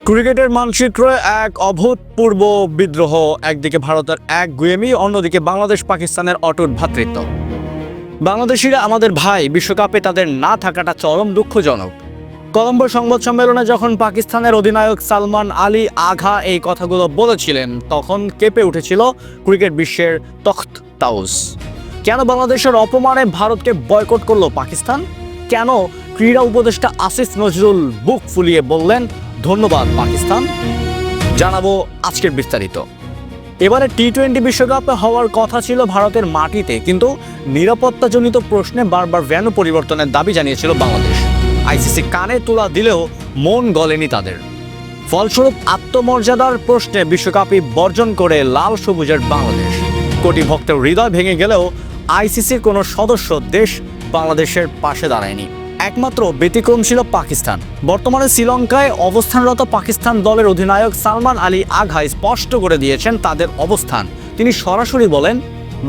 ক্রিকেটের মানচিত্রে এক অভূতপূর্ব বিদ্রোহ, একদিকে ভারতের এক গুয়েমি, অন্যদিকে বাংলাদেশ পাকিস্তানের অটুট ভ্রাতৃত্ব। বাংলাদেশিরা আমাদের ভাই, বিশ্বকাপে তাদের না থাকাটা চরম দুঃখজনক। কলম্বো সংবাদ সম্মেলনে যখন পাকিস্তানের অধিনায়ক সালমান আলী আঘা এই কথাগুলো বলেছিলেন, তখন কেঁপে উঠেছিল ক্রিকেট বিশ্বের তখ্ত তাউস। কেন বাংলাদেশের অপমানে ভারতকে বয়কট করলো পাকিস্তান? কেন ক্রীড়া উপদেষ্টা আসিফ নজরুল বুক ফুলিয়ে বললেন ধন্যবাদ পাকিস্তান? জানাবো আজকের বিস্তারিত। এবারে টি-20 বিশ্বকাপে হওয়ার কথা ছিল ভারতের মাটিতে, কিন্তু নিরাপত্তাজনিত প্রশ্নে বারবার ভেন্যু পরিবর্তনের দাবি জানিয়েছিল বাংলাদেশ। আইসিসি কানে তোলা দিলেও মন গলেনি তাদের। ফলস্বরূপ আত্মমর্যাদার প্রশ্নে বিশ্বকাপই বর্জন করে লাল সবুজের বাংলাদেশ। কোটি ভক্তের হৃদয় ভেঙে গেলেও আইসিসির কোনো সদস্য দেশ বাংলাদেশের পাশে দাঁড়ায়নি। একমাত্র ব্যতিক্রম ছিল পাকিস্তান। বর্তমানে শ্রীলঙ্কায় অবস্থানরত পাকিস্তান দলের অধিনায়ক সালমান আলী আঘা স্পষ্ট করে দিয়েছেন তাদের অবস্থান। তিনি সরাসরি বলেন,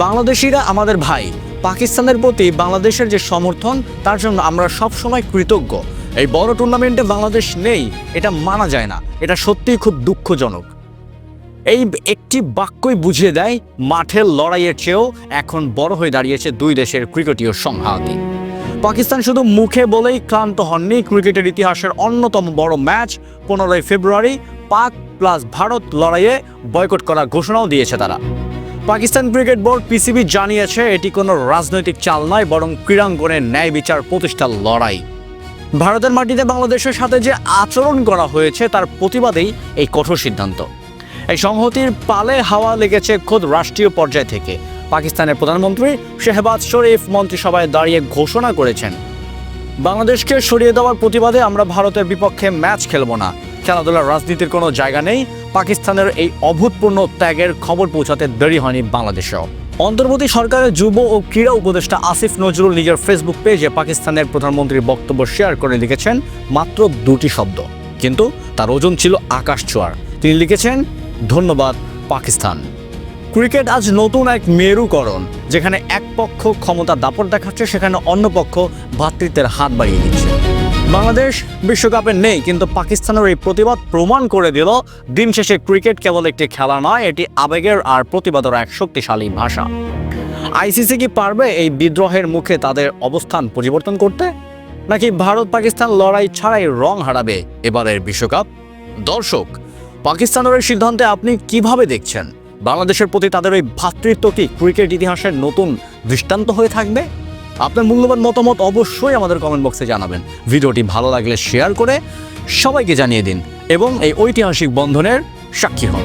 বাংলাদেশিরা আমাদের ভাই, পাকিস্তানের প্রতি বাংলাদেশের যে সমর্থন তার জন্য আমরা সবসময় কৃতজ্ঞ। এই বড় টুর্নামেন্টে বাংলাদেশ নেই, এটা মানা যায় না, এটা সত্যিই খুব দুঃখজনক। এই একটি বাক্যই বুঝিয়ে দেয় মাঠের লড়াইয়ের চেয়েও এখন বড় হয়ে দাঁড়িয়েছে দুই দেশের ক্রিকেটীয় সংঘাতই। পাকিস্তান শুধু মুখে বলেই ক্লান্ত হননি। ক্রিকেটের ইতিহাসের অন্যতম বড় ম্যাচ 15 ফেব্রুয়ারি পাক প্লাস ভারত লড়াইয়ে বয়কট করার ঘোষণাও দিয়েছে তারা। পাকিস্তান ক্রিকেট বোর্ড পিসিবি জানিয়েছে এটি কোনো রাজনৈতিক চাল নয়, বরং ক্রীড়াঙ্গনে ন্যায় বিচার প্রতিষ্ঠার লড়াই। ভারতের মাটিতে বাংলাদেশের সাথে যে আচরণ করা হয়েছে তার প্রতিবাদেই এই কঠোর সিদ্ধান্ত। এই সংহতির পালে হাওয়া লেগেছে খোদ রাষ্ট্রীয় পর্যায় থেকে। পাকিস্তানের প্রধানমন্ত্রী শেহবাজ শরীফ মন্ত্রিসভায় দাঁড়িয়ে ঘোষণা করেছেন, বাংলাদেশকে সরিয়ে দেওয়ার প্রতিবাদে আমরা ভারতের বিপক্ষে ম্যাচ খেলব না। খেলাধুলার রাজনীতির কোনো জায়গা নেই। পাকিস্তানের এই অভূতপূর্ণ ত্যাগের খবর পৌঁছাতে দেরি হয়নি বাংলাদেশেও। অন্তর্বর্তী সরকারের যুব ও ক্রীড়া উপদেষ্টা আসিফ নজরুল নিজের ফেসবুক পেজে পাকিস্তানের প্রধানমন্ত্রীর বক্তব্য শেয়ার করে লিখেছেন মাত্র 2টি শব্দ, কিন্তু তার ওজন ছিল আকাশ ছোঁয়ার। তিনি লিখেছেন, ধন্যবাদ পাকিস্তান। ক্রিকেট আজ নতুন এক মেরুকরণ, যেখানে এক পক্ষ ক্ষমতা দাপট দেখাচ্ছে, সেখানে অন্য পক্ষ ভ্রাতৃত্বের হাত বাড়িয়ে দিচ্ছে। বাংলাদেশ বিশ্বকাপে নেই, কিন্তু পাকিস্তানের এই প্রতিবাদ প্রমাণ করে দিল দিন শেষে ক্রিকেট কেবল একটি খেলা নয়, এটি আবেগের আর প্রতিবাদের এক শক্তিশালী ভাষা। আইসিসি কি পারবে এই বিদ্রোহের মুখে তাদের অবস্থান পরিবর্তন করতে, নাকি ভারত পাকিস্তান লড়াই ছাড়াই রং হারাবে এবারের বিশ্বকাপ? দর্শক, পাকিস্তানের এই সিদ্ধান্তে আপনি কিভাবে দেখছেন? বাংলাদেশের প্রতি তাদের ওই ভ্রাতৃত্ব কি ক্রিকেট ইতিহাসের নতুন দৃষ্টান্ত হয়ে থাকবে? আপনার মূল্যবান মতামত অবশ্যই আমাদের কমেন্ট বক্সে জানাবেন। ভিডিওটি ভালো লাগলে শেয়ার করে সবাইকে জানিয়ে দিন এবং এই ঐতিহাসিক বন্ধনের সাক্ষী হন।